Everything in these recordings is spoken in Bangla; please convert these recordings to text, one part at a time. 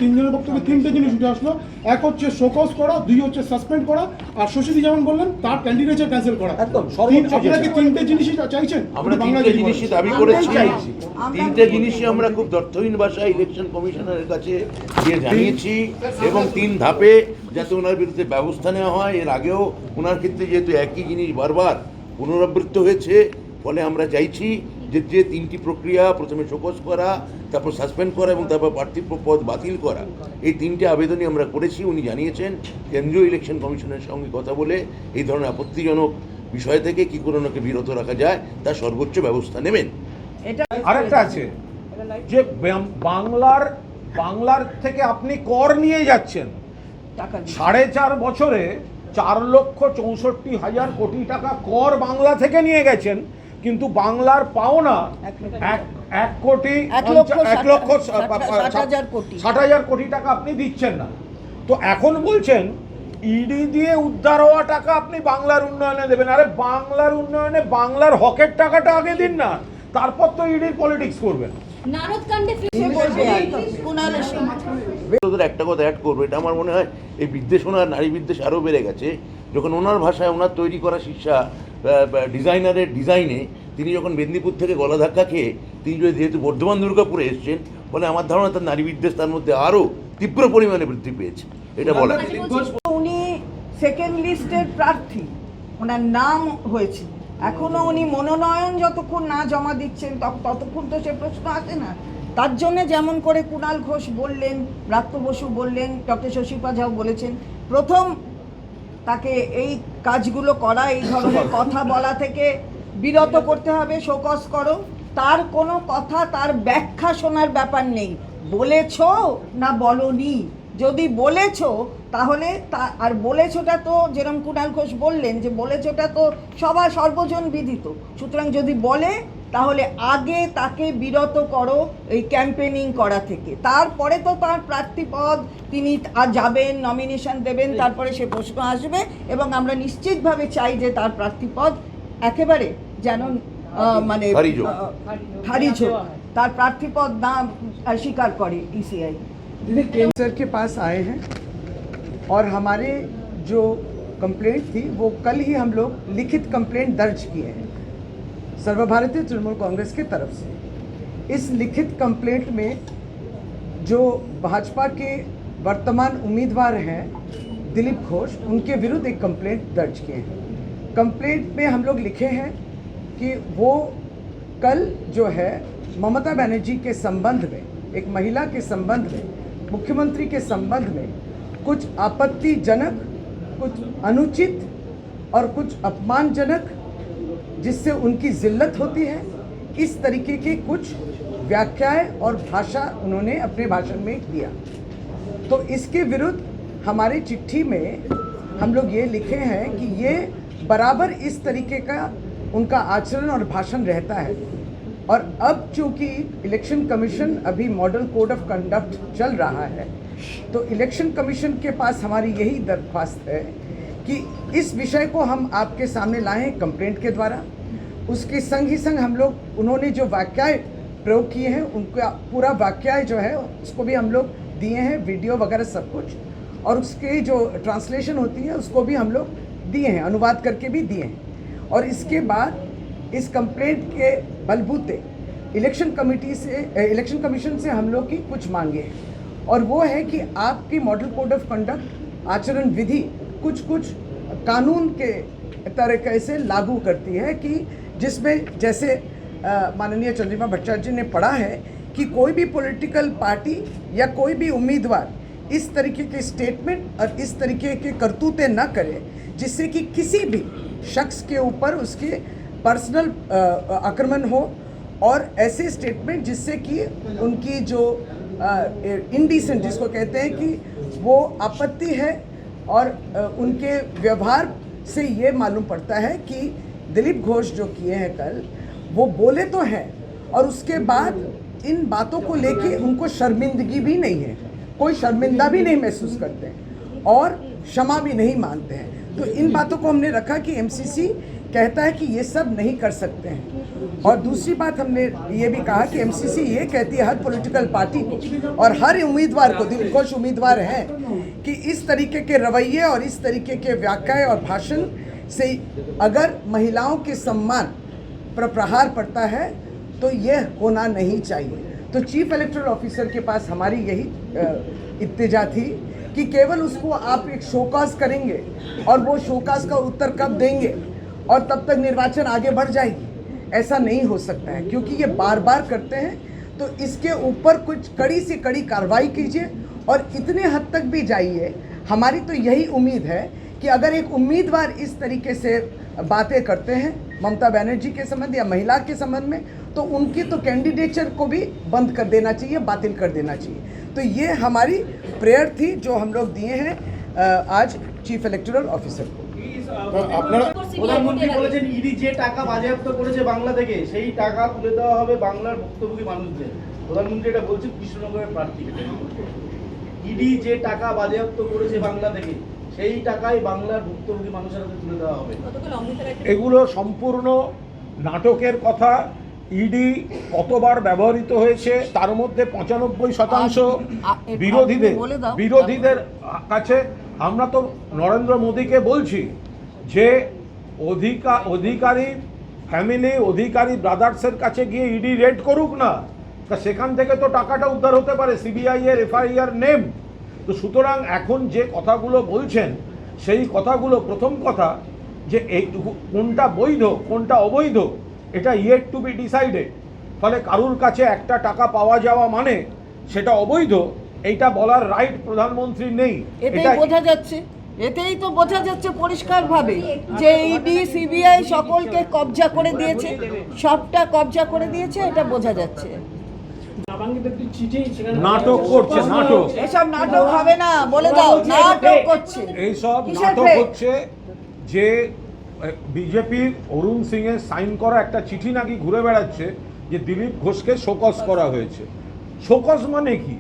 তিনজনের বক্তব্যে তিনটে জিনিস উঠে আসলো। এক হচ্ছে শোকজ করা, দুই হচ্ছে সাসপেন্ড করা, আর শশীদি যেমন বললেন তার ক্যান্ডিডেটকে ক্যান্সেল করা। একদম আপনারা কি তিনটে জিনিসই চাইছেন? আমরা তিনটে জিনিসই দাবি করেছি। তিনটে জিনিসই আমরা খুব তথ্যহীন ভাষায় ইলেকশন কমিশনারের কাছে গিয়ে জানিয়েছি এবং 3 ধাপে যাতে ওনার বিরুদ্ধে ব্যবস্থা নেওয়া হয়। এর আগেও ওনার ক্ষেত্রে যেহেতু একই জিনিস বারবার পুনরাবৃত্ত হয়েছে, ফলে আমরা চাইছি যে 3টি প্রক্রিয়া, প্রথমে শোকজ করা, তারপর সাসপেন্ড করা এবং তারপর প্রার্থী পদ বাতিল করা, এই 3টে আবেদনই আমরা করেছি। উনি জানিয়েছেন কেন্দ্রীয় ইলেকশন কমিশনের সঙ্গে কথা বলে এই ধরনের আপত্তিজনক বিষয় থেকে কী করে ওনাকে বিরত রাখা যায় তার সর্বোচ্চ ব্যবস্থা নেবেন। আরেকটা আছে যে বাংলার থেকে আপনি কর নিয়ে যাচ্ছেন 4.5 বছরে 4,64,000 কোটি টাকা কর বাংলা থেকে নিয়ে গেছেন, কিন্তু বাংলার পাওনা 1,60,000 কোটি টাকা আপনি দিচ্ছেন না। তো এখন বলছেন ইডি দিয়ে উদ্ধার হওয়া টাকা আপনি বাংলার উন্নয়নে দেবেন। আরে বাংলার উন্নয়নে বাংলার হকের টাকাটা আগে দিন না, তারপর তো ইডির পলিটিক্স করবেন। ওদের একটা কথা অ্যাড করবো, এটা আমার মনে হয় এই বিদ্বেষ, ওনার নারী বিদ্বেষ আরও বেড়ে গেছে যখন ওনার ভাষায় ওনার তৈরি করা শিষ্যা ডিজাইনারের ডিজাইনে তিনি যখন মেদিনীপুর থেকে গলা ধাক্কা খেয়ে তিনি যেহেতু বর্ধমান দুর্গাপুরে এসছেন, ফলে আমার ধারণা তার নারী বিদ্বেষ তার মধ্যে আরও তীব্র পরিমাণে বৃদ্ধি পেয়েছে। এটা বলা উনি সেকেন্ড লিস্টের প্রার্থী, ওনার নাম হয়েছে, এখনো উনি মনোনয়ন যতক্ষণ না জমা দিচ্ছেন ততক্ষণ তো সে প্রশ্ন আসে না। তার জন্য যেমন করে কুণাল ঘোষ বললেন, ব্রাত্য বসু বললেন, ডক্টর শশীপা ঝাও বলেছেন, প্রথম তাকে এই কাজগুলো করা, এই ধরনের কথা বলা থেকে বিরত করতে হবে। শোকজ করো, তার কোনো কথা, তার ব্যাখ্যা শোনার ব্যাপার নেই। বলেছো না বলনি, যদি বলেছো তাহলে আর বলেছোটা তো যেরকম কুণাল ঘোষ বললেন যে বলেছোটা তো সর্বজন বিদিত। সুতরাং যদি বলে তাহলে আগে তাকে বিরত করো এই ক্যাম্পেনিং করা থেকে, তারপরে তো তার প্রার্থীপদ তিনি আর যাবেন, নমিনেশন দেবেন, তারপরে সে প্রশ্ন আসবে এবং আমরা নিশ্চিতভাবে চাই যে তার প্রার্থীপদ একেবারে যেন মানে খারিজ হোক, তার প্রার্থীপদ না স্বীকার করে ইসিআই। सर के पास आए हैं और हमारे जो कंप्लेंट थी वो कल ही हम लोग लिखित कंप्लेंट दर्ज किए हैं सर्वभारतीय तृणमूल कांग्रेस की तरफ से। इस लिखित कंप्लेंट में जो भाजपा के वर्तमान उम्मीदवार हैं दिलीप घोष, उनके विरुद्ध एक कंप्लेंट दर्ज किए हैं। कंप्लेंट में हम लोग लिखे हैं कि वो कल जो है ममता बनर्जी के संबंध में, एक महिला के संबंध में, मुख्यमंत्री के संबंध में कुछ आपत्तिजनक, कुछ अनुचित और कुछ अपमानजनक, जिससे उनकी जिल्लत होती है, इस तरीके के कुछ व्याख्याएं और भाषा उन्होंने अपने भाषण में दिया। तो इसके विरुद्ध हमारी चिट्ठी में हम लोग ये लिखे हैं कि ये बराबर इस तरीके का उनका आचरण और भाषण रहता है। और अब चूंकि इलेक्शन कमीशन अभी मॉडल कोड ऑफ कंडक्ट चल रहा है, तो इलेक्शन कमीशन के पास हमारी यही दरख्वास्त है कि इस विषय को हम आपके सामने लाएं कंप्लेंट के द्वारा। उसके संग ही संग हम लोग उन्होंने जो वाक्याय प्रयोग किए हैं उनका पूरा वाक्याय जो है उसको भी हम लोग दिए हैं, वीडियो वगैरह सब कुछ, और उसके जो ट्रांसलेशन होती है उसको भी हम लोग दिए हैं, अनुवाद करके भी दिए हैं। और इसके बाद इस कंप्लेंट के बलबूते इलेक्शन कमीशन से हम लोग की कुछ मांगे हैं, और वो है कि आपकी मॉडल कोड ऑफ कंडक्ट आचरण विधि कुछ कानून के तरीके से लागू करती है कि जिसमें जैसे माननीय चंद्रिमा भट्टाचार्य ने पढ़ा है कि कोई भी पॉलिटिकल पार्टी या कोई भी उम्मीदवार इस तरीके के स्टेटमेंट और इस तरीके के करतूतें न करे जिससे कि किसी भी शख्स के ऊपर उसके पर्सनल आक्रमण हो, और ऐसे स्टेटमेंट जिससे कि उनकी जो इंडिसेंट जिसको कहते हैं कि वो आपत्ति है, और उनके व्यवहार से ये मालूम पड़ता है कि दिलीप घोष जो किए हैं कल, वो बोले तो हैं और उसके बाद इन बातों को लेके उनको शर्मिंदगी भी नहीं है, कोई शर्मिंदा भी नहीं महसूस करते हैं और क्षमा भी नहीं मांगते हैं। तो इन बातों को हमने रखा कि एमसीसी कहता है कि ये सब नहीं कर सकते हैं। और दूसरी बात हमने ये भी कहा कि एमसीसी ये कहती है हर पॉलिटिकल पार्टी को और हर उम्मीदवार को, दिल खुश उम्मीदवार हैं, कि इस तरीके के रवैये और इस तरीके के व्याख्या और भाषण से अगर महिलाओं के सम्मान पर प्रहार पड़ता है तो ये होना नहीं चाहिए। तो चीफ इलेक्टोरल ऑफिसर के पास हमारी यही इत्तेजा थी कि केवल उसको आप एक शोकाज करेंगे और वो शोकाज का उत्तर कब देंगे और तब तक निर्वाचन आगे बढ़ जाएगी, ऐसा नहीं हो सकता है, क्योंकि ये बार बार करते हैं। तो इसके ऊपर कुछ कड़ी से कड़ी कार्रवाई कीजिए और इतने हद तक भी जाइए। हमारी तो यही उम्मीद है कि अगर एक उम्मीदवार इस तरीके से बातें करते हैं ममता बनर्जी के संबंध या महिला के संबंध में, तो उनकी तो कैंडिडेचर को भी बंद कर देना चाहिए, बातिल कर देना चाहिए। तो ये हमारी प्रेयर थी जो हम लोग दिए हैं आज चीफ इलेक्टोरल ऑफिसर को। আপনারা প্রধানমন্ত্রী বলেছেন ইডি যে টাকা বাজেয়াপ্ত করেছে বাংলা থেকে সেই টাকা তুলে দেওয়া হবে বাংলার ভুক্তভোগী মানুষদের। প্রধানমন্ত্রী এটা বলছেন কৃষ্ণনগরের প্রার্থীকে। ইডি যে টাকা বাজেয়াপ্ত করেছে বাংলা থেকে সেই টাকাই বাংলার ভুক্তভোগী মানুষের হাতে তুলে দেওয়া হবে। এগুলো সম্পূর্ণ নাটকের কথা। ইডি কতবার ব্যবহৃত হয়েছে তার মধ্যে 95% বিরোধীদের কাছে। আমরা তো নরেন্দ্র মোদীকে বলছি যে অধিকারী ফ্যামিলি, অধিকারী ব্রাদার্সের কাছে গিয়ে ইডি রেড করুক না, তা সেখান থেকে তো টাকাটা উদ্ধার হতে পারে, সিবিআই এর এফআইআর নেম। তো সুতরাং এখন যে কথাগুলো বলছেন সেই কথাগুলো, প্রথম কথা যে এইটুকু কোনটা বৈধ কোনটা অবৈধ এটা ইয়েট টু বি ডিসাইডেড। ফলে কারুর কাছে একটা টাকা পাওয়া যাওয়া মানে সেটা অবৈধ, এইটা বলার রাইট প্রধানমন্ত্রীর নেই। এটাই বোঝা যাচ্ছে, এতেই তো বোঝা যাচ্ছে পরিষ্কারভাবে যে ইডি সিবিআই সকলকে কবজা করে দিয়েছে, সবটা কবজা করে দিয়েছে, এটা বোঝা যাচ্ছে। নাটক করছে, নাটক। এসব নাটক হবে না, বলে দাও, নাটক করছে। এইসব কিসের নাটক fake? হচ্ছে যে বিজেপির অরুণ সিং এর সাইন করা একটা চিঠি নাকি ঘুরে বেড়াচ্ছে যে দিলীপ ঘোষকে শোকজ করা হয়েছে। শোকজ মানে কি?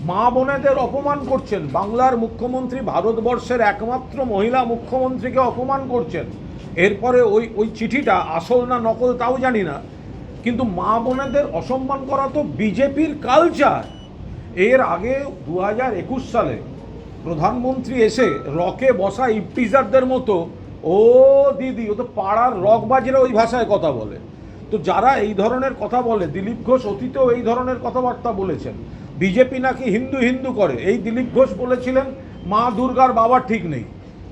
মা বোনেদের অপমান করছেন। বাংলার মুখ্যমন্ত্রী ভারতবর্ষের একমাত্র মহিলা মুখ্যমন্ত্রীকে অপমান করছেন। এরপরে ওই চিঠিটা আসল না নকল তাও জানি না, কিন্তু মা বোনেদের অসম্মান করা তো বিজেপির কালচার। এর আগে 2021 সালে প্রধানমন্ত্রী এসে রকে বসা ইপটিজারদের মতো, ও দিদি, ও তো পাড়ার রকবাজেরা ওই ভাষায় কথা বলে। তো যারা এই ধরনের কথা বলে, দিলীপ ঘোষ অতীতেও এই ধরনের কথাবার্তা বলেছেন। বিজেপি নাকি হিন্দু হিন্দু করে, এই দিলীপ ঘোষ বলেছিলেন মা দুর্গার বাবা ঠিক নেই,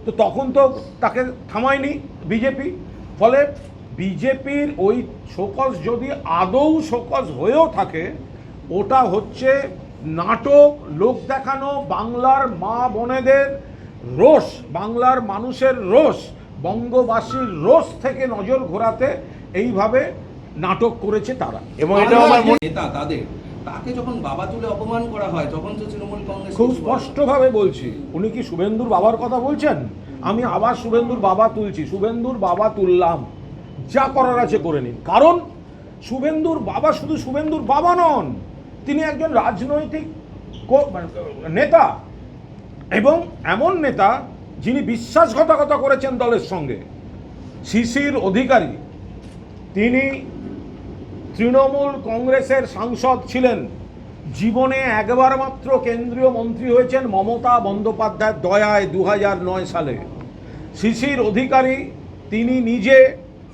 তো তখন তো তাকে থামায়নি বিজেপি। ফলে বিজেপির ওই শোকজ যদি আদৌ শোকজ হয়েও থাকে, ওটা হচ্ছে নাটক, লোক দেখানো, বাংলার মা বোনেদের রোষ, বাংলার মানুষের রোষ, বঙ্গবাসীর রোষ থেকে নজর ঘোরাতে এইভাবে নাটক করেছে তারা। এবং এটা আমার নেতা তাকে যখন বাবা তুলে অপমান করা হয় তখন তো তৃণমূল কংগ্রেস খুব স্পষ্টভাবে বলছি, উনি কি শুভেন্দুর বাবার কথা বলছেন? আমি আবার শুভেন্দুর বাবা তুলছি, শুভেন্দুর বাবা তুললাম, যা করার আছে করে নিন। কারণ শুভেন্দুর বাবা শুধু শুভেন্দুর বাবা নন, তিনি একজন রাজনৈতিক নেতা এবং এমন নেতা যিনি বিশ্বাসঘাতকতা করেছেন দলের সঙ্গে। শিশির অধিকারী, তিনি তৃণমূল কংগ্রেসের সাংসদ ছিলেন, জীবনে একবার মাত্র কেন্দ্রীয় মন্ত্রী হয়েছেন মমতা বন্দ্যোপাধ্যায়ের দয়ায় 2009 সালে। শিশির অধিকারী তিনি নিজে,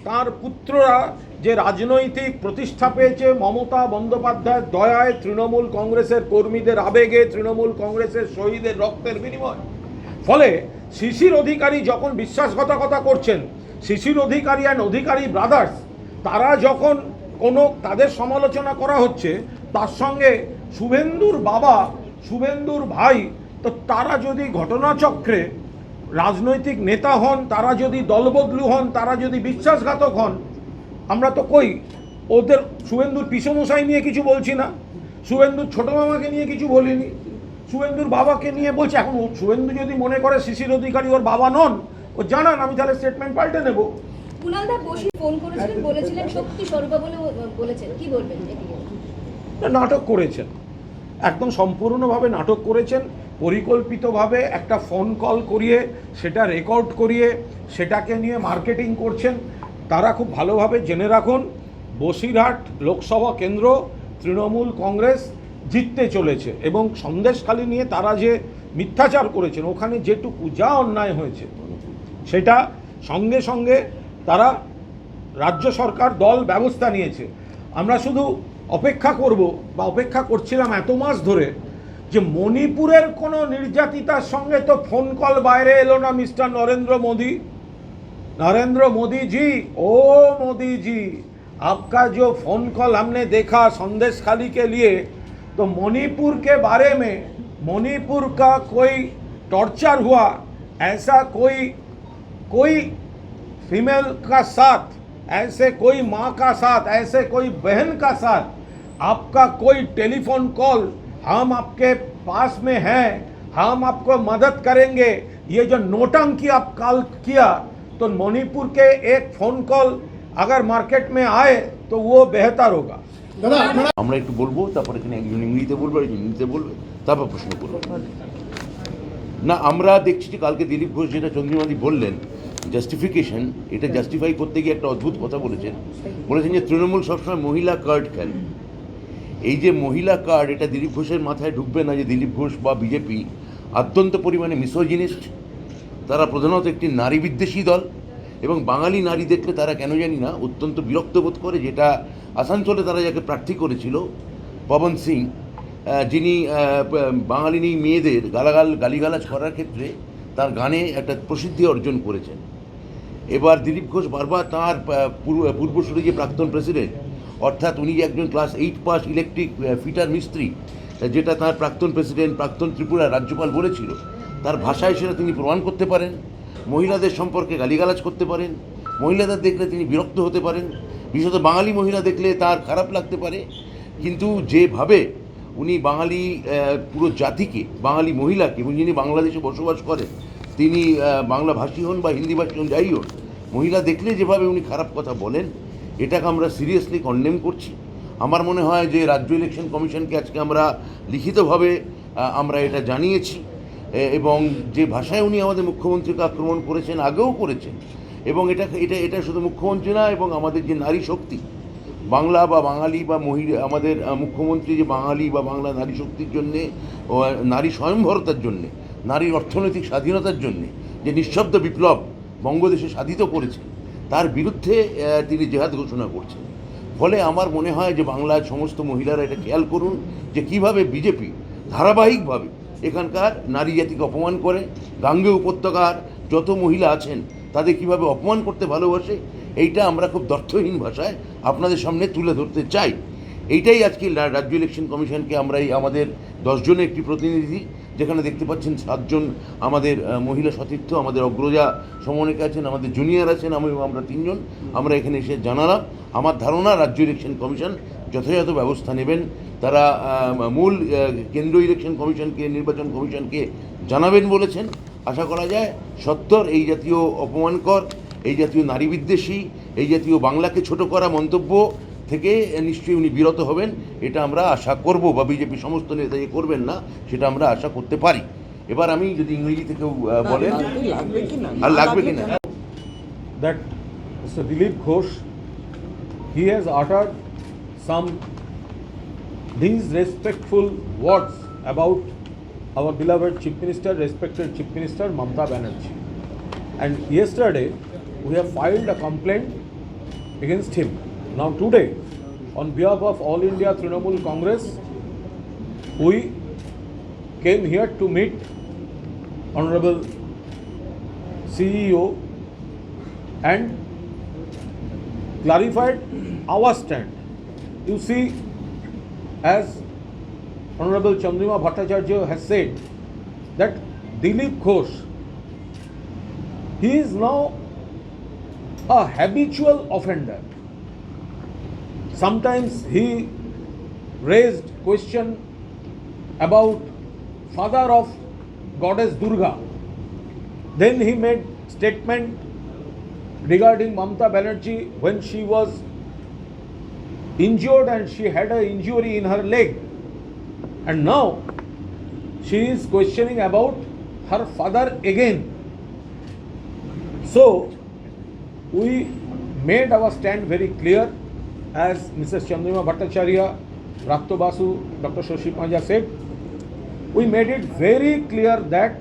তার পুত্ররা যে রাজনৈতিক প্রতিষ্ঠা পেয়েছে মমতা বন্দ্যোপাধ্যায়ের দয়ায়, তৃণমূল কংগ্রেসের কর্মীদের আবেগে, তৃণমূল কংগ্রেসের শহীদের রক্তের বিনিময়। ফলে শিশির অধিকারী যখন বিশ্বাসঘাতকতা করছেন, শিশির অধিকারী অ্যান্ড অধিকারী ব্রাদার্স, তারা যখন কোনো তাদের সমালোচনা করা হচ্ছে, তার সঙ্গে শুভেন্দুর বাবা, শুভেন্দুর ভাই, তো তারা যদি ঘটনাচক্রে রাজনৈতিক নেতা হন, তারা যদি দলবদলু হন, তারা যদি বিশ্বাসঘাতক হন, আমরা তো কই ওদের শুভেন্দুর পিসমশাই নিয়ে কিছু বলছি না, শুভেন্দুর ছোটো মামাকে নিয়ে কিছু বলিনি, শুভেন্দুর বাবাকে নিয়ে বলছি। এখন শুভেন্দু যদি মনে করে শিশির অধিকারী ওর বাবা নন, ও জানান, আমি তাহলে স্টেটমেন্ট পাল্টে নেব। কুণালদা বসি ফোন করেছিলেন, বলেছিলেন শক্তি স্বরূপা বলে বলেছেন, কি বলবেন? নাটক করেছেন, একদম সম্পূর্ণভাবে নাটক করেছেন। পরিকল্পিতভাবে একটা ফোন কল করিয়ে সেটা রেকর্ড করিয়ে সেটাকে নিয়ে মার্কেটিং করছেন। তারা খুব ভালোভাবে জেনে রাখুন বসিরহাট লোকসভা কেন্দ্র তৃণমূল কংগ্রেস জিততে চলেছে এবং সন্দেশখালি নিয়ে তারা যে মিথ্যাচার করেছেন, ওখানে যেটুকু যা অন্যায় হয়েছে সেটা সঙ্গে সঙ্গে তারা রাজ্য সরকার দল ব্যবস্থা নিয়েছে। আমরা শুধু অপেক্ষা করব বা অপেক্ষা করছিলাম এত মাস ধরে যে মণিপুরের কোনো নির্যাতিতার সঙ্গে তো ফোন কল বাইরে এলো না মিস্টার नरेंद्र मोदी जी, ओ मोदी जी, आपका जो फ़ोन कॉल हमने देखा संदेश खाली के लिए, तो मणिपुर के बारे में मणिपुर का कोई टॉर्चर हुआ, ऐसा कोई फीमेल का साथ, ऐसे कोई माँ का साथ, ऐसे कोई बहन का साथ आपका कोई टेलीफोन कॉल, हम आपके पास में हैं, हम आपको मदद करेंगे, ये जो नोटंकी आप कॉल किया, तो मणिपुर के एक फ़ोन कॉल अगर मार्केट में आए तो वो बेहतर होगा। দাদা আপনারা আমরা একটু বলবো, তারপরে এখানে একজন ইংরেজিতে বলবে, একজন হিন্দিতে বলবে, তারপর প্রশ্ন করবো। না, আমরা দেখছি যে কালকে দিলীপ ঘোষ যেটা চন্দ্রিমাদি বললেন জাস্টিফিকেশন, এটা জাস্টিফাই করতে গিয়ে একটা অদ্ভুত কথা বলেছেন যে তৃণমূল সবসময় মহিলা কার্ড খেলে। এই যে মহিলা কার্ড, এটা দিলীপ ঘোষের মাথায় ঢুকবে না যে দিলীপ ঘোষ বা বিজেপি অত্যন্ত পরিমাণে মিসোজিনিস্ট, তারা প্রধানত একটি নারী বিদ্বেষী দল এবং বাঙালি নারী দেখলে তারা কেন জানি না অত্যন্ত বিরক্ত বোধ করে। যেটা আসানসোলে তারা যাকে প্রার্থী করেছিল পবন সিং, যিনি বাঙালি মেয়েদের গালিগালাজ করার ক্ষেত্রে তার গানে একটা প্রসিদ্ধি অর্জন করেছেন। এবার দিলীপ ঘোষ বারবার তাঁর পূর্বসূরি যে প্রাক্তন প্রেসিডেন্ট, অর্থাৎ উনি যে একজন ক্লাস 8 পাস ইলেকট্রিক ফিটার মিস্ত্রি, যেটা তাঁর প্রাক্তন প্রেসিডেন্ট প্রাক্তন ত্রিপুরার রাজ্যপাল বলেছিল, তার ভাষায় সেটা তিনি প্রমাণ করতে পারেন। মহিলাদের সম্পর্কে গালিগালাজ করতে পারেন, মহিলাদের দেখলে তিনি বিরক্ত হতে পারেন, বিশেষত বাঙালি মহিলা দেখলে তার খারাপ লাগতে পারে। কিন্তু যেভাবে উনি বাঙালি পুরো জাতিকে, বাঙালি মহিলাকে, এবং যিনি বাংলাদেশে বসবাস করেন, তিনি বাংলাভাষী হন বা হিন্দিভাষী হন, যাই হোক, মহিলা দেখলে যেভাবে উনি খারাপ কথা বলেন, এটাকে আমরা সিরিয়াসলি কন্ডেম করছি। আমার মনে হয় যে রাজ্য ইলেকশন কমিশনকে আজকে আমরা লিখিতভাবে আমরা এটা জানিয়েছি এবং যে ভাষায় উনি আমাদের মুখ্যমন্ত্রীকে আক্রমণ করেছেন, আগেও করেছেন, এবং এটা শুধু মুখ্যমন্ত্রী না, এবং আমাদের যে নারী শক্তি, বাংলা বা বাঙালি বা মহিলা, আমাদের মুখ্যমন্ত্রী যে বাঙালি বা বাংলা নারী শক্তির জন্যে, নারী স্বয়ংভরতার জন্যে, নারীর অর্থনৈতিক স্বাধীনতার জন্যে যে নিঃশব্দ বিপ্লব বঙ্গদেশে সাধিত করেছেন, তার বিরুদ্ধে তিনি জেহাদ ঘোষণা করছেন। ফলে আমার মনে হয় যে বাংলার সমস্ত মহিলারা এটা খেয়াল করুন যে কীভাবে বিজেপি ধারাবাহিকভাবে এখানকার নারী জাতিকে অপমান করে, গাঙ্গে উপত্যকার যত মহিলা আছেন তাদের কীভাবে অপমান করতে ভালোবাসে, এইটা আমরা খুব দ্ব্যর্থহীন ভাষায় আপনাদের সামনে তুলে ধরতে চাই। এইটাই আজকে রাজ্য ইলেকশন কমিশনকে আমরা আমাদের 10 জনের একটি প্রতিনিধি, যেখানে দেখতে পাচ্ছেন 7 জন আমাদের মহিলা সতীর্থ, আমাদের অগ্রজা সমনেকা আছেন, আমাদের জুনিয়র আছেন, আমরা 3 জন আমরা এখানে এসে জানালাম। আমার ধারণা রাজ্য ইলেকশন কমিশন যথাযথ ব্যবস্থা নেবেন। তারা মূল কেন্দ্রীয় ইলেকশন কমিশনকে, নির্বাচন কমিশনকে জানাবেন বলেছেন। আশা করা যায় সত্তর এই জাতীয় অপমানকর, এই জাতীয় নারী বিদ্বেষী, এই জাতীয় বাংলাকে ছোট করা মন্তব্য থেকে নিশ্চয়ই উনি বিরত হবেন, এটা আমরা আশা করব, বা বিজেপি সমস্ত নেতা যে করবেন না সেটা আমরা আশা করতে পারি। এবার আমি যদি ইংরেজি থেকেও বলেন, আর লাগবে কিনা, that Mr. Dilip Ghosh, he has uttered some disrespectful words about our beloved Chief Minister, respected Chief Minister Mamata Banerjee. And yesterday we have filed a complaint against him. Now today, on behalf of All India Trinamool Congress, we came here to meet Honorable CEO and clarified our stand. You see, as Honorable Chandrima Bhattacharya has said, that Dilip Ghosh, he is now a habitual offender. Sometimes he raised question about father of goddess Durga. Then he made statement regarding Mamata Banerjee when she was injured and she had an injury in her leg. And now she is questioning about her father again. So we made our stand very clear, as Mrs. Chandrima Bhattacharya, Rakto Basu, Dr. Shoshi Panja said. We made it very clear that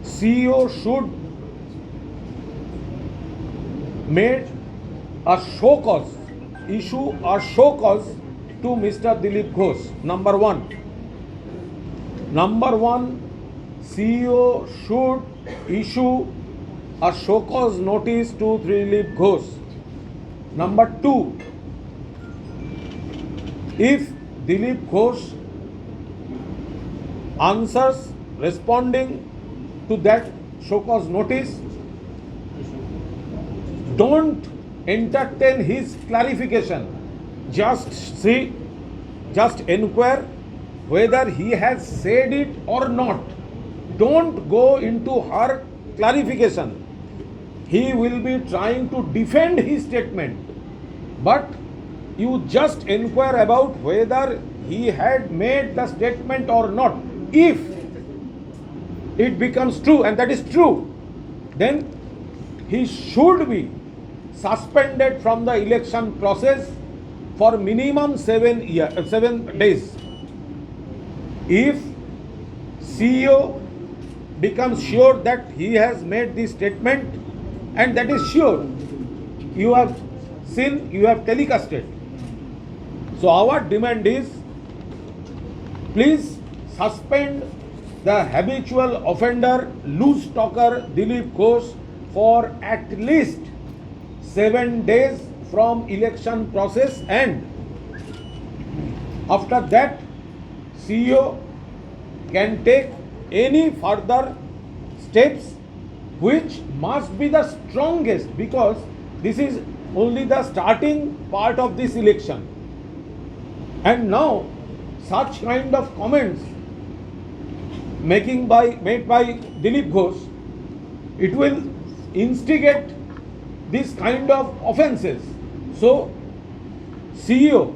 CEO should make a show cause, issue a show cause to Mr. Dilip Ghosh. Number one, CEO should issue a show cause notice to Dilip Ghosh. Number two, if Dilip Ghosh answers responding to that show cause notice, don't entertain his clarification. Just inquire whether he has said it or not. Don't go into her clarification. He will be trying to defend his statement, but you just inquire about whether he had made the statement or not. If it becomes true, and that is true, then he should be suspended from the election process for minimum 7 days. If CEO becomes sure that he has made this statement, and that is sure, you have seen, you have telecasted. So our demand is, please suspend the habitual offender, loose talker Dilip Ghosh for at least 7 days from election process, and after that CEO can take any further steps which must be the strongest, because this is only the starting part of this election. And now such kind of comments made by Dilip Ghosh, it will instigate this kind of offences. So CEO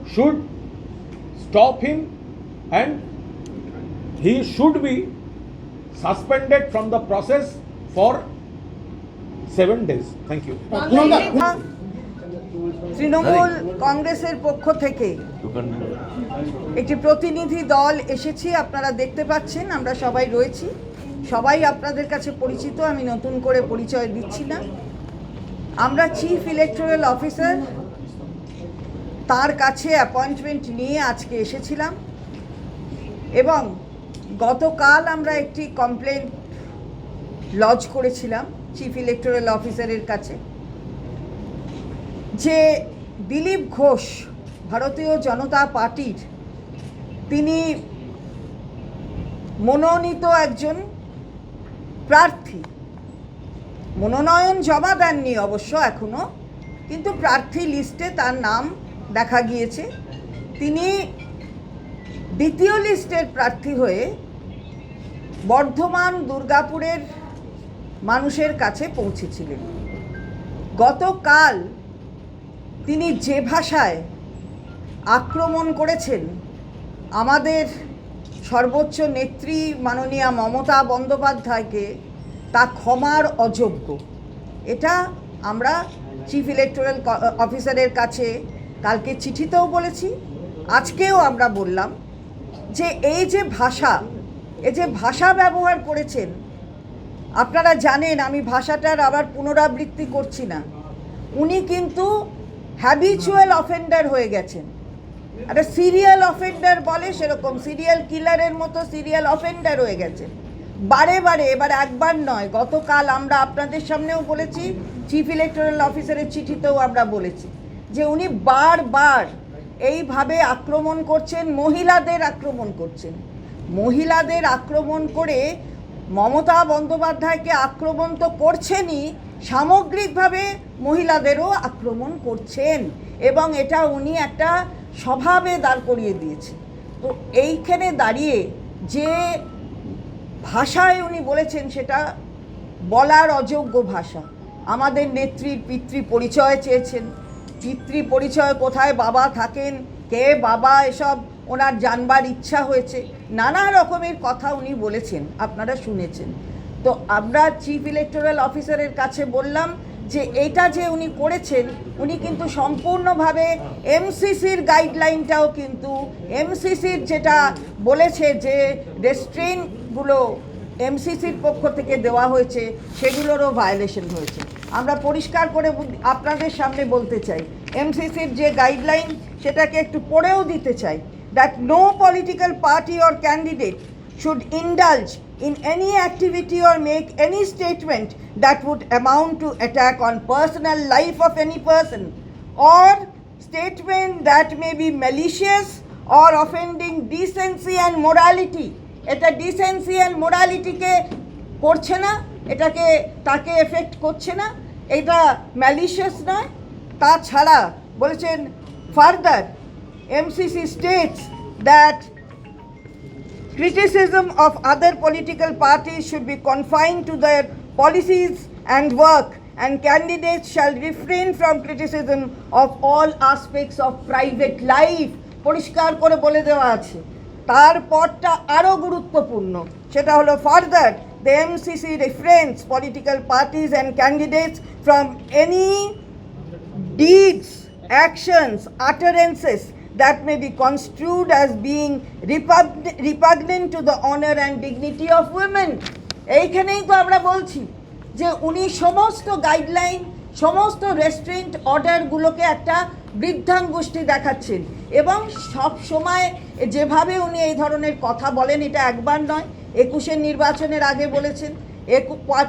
should stop him, and he should be suspended from the process for 7 days. Thank you. Trinamool কংগ্রেসের পক্ষ থেকে একটি প্রতিনিধি দল এসেছি, আপনারা দেখতে পাচ্ছেন, আমরা সবাই রয়েছি, সবাই আপনাদের কাছে পরিচিত, আমি নতুন করে পরিচয় দিচ্ছি না। আমরা চিফ ইলেকটোরাল অফিসার, তার কাছে অ্যাপয়েন্টমেন্ট নিয়ে আজকে এসেছিলাম, এবং গতকাল আমরা একটি কমপ্লেন লজ করেছিলাম চিফ ইলেকটোরাল অফিসারের কাছে যে দিলীপ ঘোষ ভারতীয় জনতা পার্টির, তিনি মনোনীত একজন প্রার্থী, মনোনয়ন জমা দেননি অবশ্য এখনো, কিন্তু প্রার্থী লিস্টে তার নাম দেখা গিয়েছে। তিনি দ্বিতীয় লিস্টের প্রার্থী হয়ে বর্ধমান দুর্গাপুরের মানুষের কাছে পৌঁছেছিলেন। গতকাল তিনি যে ভাষায় আক্রমণ করেছেন আমাদের সর্বোচ্চ নেত্রী মাননীয়া মমতা বন্দ্যোপাধ্যায়কে, তা ক্ষমার অযোগ্য। এটা আমরা চিফ ইলেকটোরাল অফিসারের কাছে কালকে চিঠিতেও বলেছি, আজকেও আমরা বললাম যে এই যে ভাষা ব্যবহার করেছেন, আপনারা জানেন, আমি ভাষাটার আবার পুনরাবৃত্তি করছি না, উনি কিন্তু হ্যাবিচুয়াল অফেন্ডার হয়ে গেছেন। একটা সিরিয়াল অফেন্ডার বলে সেরকম, সিরিয়াল কিলারের মতো সিরিয়াল অফেন্ডার হয়ে গেছেন বারে বারে। এবার একবার নয়, গতকাল আমরা আপনাদের সামনেও বলেছি, চিফ ইলেকটোরাল অফিসারের চিঠিতেও আমরা বলেছি যে উনি বারবার এইভাবে আক্রমণ করছেন, মহিলাদের আক্রমণ করছেন। মহিলাদের আক্রমণ করে মমতা বন্দ্যোপাধ্যায়কে আক্রমণ তো করছেনই, সামগ্রিকভাবে মহিলাদেরও আক্রমণ করছেন, এবং এটা উনি একটা স্বভাবে দাঁড় করিয়ে দিয়েছেন। তো এইখানে দাঁড়িয়ে যে ভাষায় উনি বলেছেন সেটা বলার অযোগ্য ভাষা। আমাদের নেত্রীর পিতৃ পরিচয় চেয়েছেন, পিতৃ পরিচয় কোথায় বাবা থাকেন, কে বাবা, এসব ওনার জানবার ইচ্ছা হয়েছে, নানা রকমের কথা উনি বলেছেন, আপনারা শুনেছেন। তো আমরা চিফ ইলেকটোরাল অফিসারের কাছে বললাম যে এটা যে উনি করেছেন, উনি কিন্তু সম্পূর্ণভাবে এমসিসির গাইডলাইনটাও কিন্তু এমসিসির যেটা বলেছে যে রেস্ট্রেইনগুলো এমসিসির পক্ষ থেকে দেওয়া হয়েছে সেগুলোরও ভায়োলেশন হয়েছে। আমরা পরিষ্কার করে আপনাদের সামনে বলতে চাই, এমসিসির যে গাইডলাইন সেটাকে একটু পড়েও দিতে চাই, that no political party or candidate should indulge in any activity or make any statement that would amount to attack on personal life of any person or statement that may be malicious or offending decency and morality. এটা ডিসেন্সি অ্যান্ড মোরালিটিকে করছে না, এটাকে তাকে এফেক্ট করছে না, এটা ম্যালিশিয়াস নয়। তাছাড়া বলেছেন further MCC states that criticism of other political parties should be confined to their policies and work, and candidates shall refrain from criticism of all aspects of private life. পরিষ্কার করে বলে দেওয়া আছে। তারপরটা আরও গুরুত্বপূর্ণ, সেটা হলো further the MCC refrains political parties and candidates from any deeds, actions, utterances that may be construed as being repugnant to the honor and dignity of women. এইখানেই তো আমরা বলছি যে উনি সমস্ত গাইডলাইন, সমস্ত রেস্ট্রেন্ট অর্ডারগুলোকে একটা বৃদ্ধাঙ্গুষ্টি দেখাচ্ছেন, এবং সব সময় যেভাবে উনি এই ধরনের কথা বলেন, এটা একবার নয়, 21-এর নির্বাচনের আগে বলেছেন,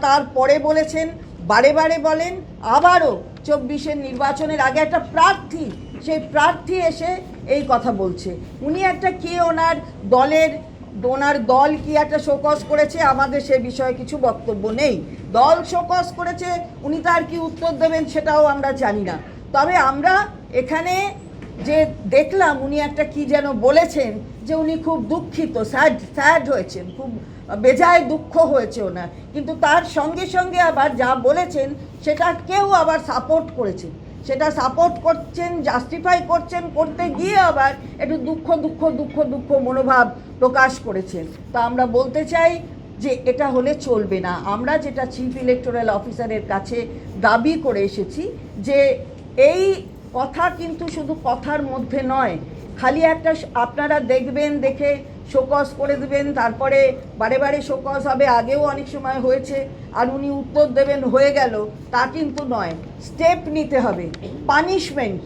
তারপরে বলেছেন, বারে বারে বলেন, আবারও 24-এর নির্বাচনের আগে একটা প্রার্থী, সেই প্রার্থী এসে এই কথা বলছে। উনি একটা কি ওনার দল কি একটা শোকজ করেছে, আমাদের সে বিষয়ে কিছু বক্তব্য নেই। দল শোকজ করেছে, উনি তার কি উত্তর দেবেন সেটাও আমরা জানি না। তবে আমরা এখানে যে দেখলাম উনি একটা কি যেন বলেছেন যে উনি খুব দুঃখিত, স্যাড হয়েছেন, খুব বেজায় দুঃখ হয়েছে ওনার, কিন্তু তার সঙ্গে সঙ্গে আবার যা বলেছেন সেটা কেউ আবার সাপোর্ট করেছেন, সেটা সাপোর্ট করছেন, জাস্টিফাই করছেন, করতে গিয়ে আবার একটু দুঃখ মনোভাব প্রকাশ করেছেন। তা আমরা বলতে চাই যে এটা হলে চলবে না। আমরা যেটা চিফ ইলেকটোরাল অফিসারের কাছে দাবি করে এসেছি যে এই কথা কিন্তু শুধু কথার মধ্যে নয়, খালি একটা আপনারা দেখবেন, দেখে শোকজ করে দেবেন, তারপরে বারে বারে শোকজ হবে, আগেও অনেক সময় হয়েছে, আর উনি উত্তর দেবেন হয়ে গেল, তা কিন্তু নয়। স্টেপ নিতে হবে, পানিশমেন্ট,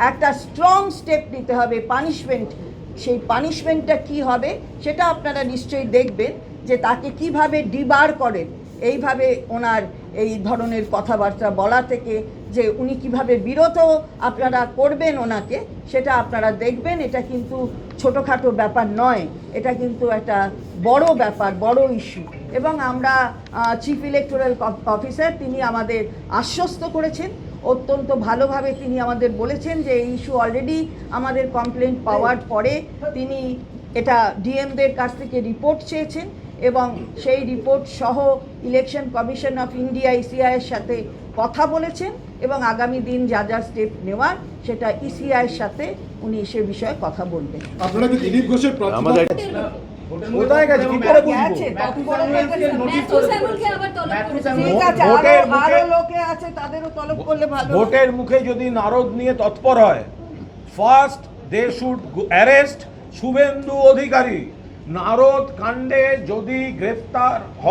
একটা স্ট্রং স্টেপ নিতে হবে, পানিশমেন্ট। সেই পানিশমেন্টটা কি হবে সেটা আপনারা নিশ্চয়ই দেখবেন, যে তাকে কিভাবে ডিবার করেন এইভাবে ওনার এই ধরনের কথাবার্তা বলা থেকে, যে উনি কিভাবে বিরত আপনারা করবেন ওনাকে, সেটা আপনারা দেখবেন। এটা কিন্তু ছোটোখাটো ব্যাপার নয়, এটা কিন্তু একটা বড় ব্যাপার, বড় ইস্যু। এবং আমরা চিফ ইলেকটোরাল অফিসার তিনি আমাদের আশ্বস্ত করেছেন, অত্যন্ত ভালোভাবে তিনি আমাদের বলেছেন যে এই ইস্যু অলরেডি আমাদের কমপ্লেন্ট পাওয়ার পরে তিনি এটা ডিএমদের কাছ থেকে রিপোর্ট চেয়েছেন, এবং সেই রিপোর্ট সহ ইলেকশন কমিশন অফ ইন্ডিয়া ইসিআইয়ের সাথে কথা বলেছেন, এবং আগামী দিন যা যা স্টেপ নেওয়ার সেটা ইসিআইয়ের সাথে উনি সে বিষয়ে কথা বলবেন। আপনারা কি দিলীপ ঘোষের আমাদের কোথায় গেছে কি করে বুঝবো? গেছে, ম্যাথু স্যামুলকে আবার তলব করেছে। ঠিক আছে, ভোটের মুখে- আরো লোকে আছে, তাদেরও তলব করলে ভালো। ভোটের মুখে যদি নারদ নিয়ে তৎপর হয়, first they should arrest Suvendu Adhikari. Narada কাণ্ডে যদি গ্রেফতার হয়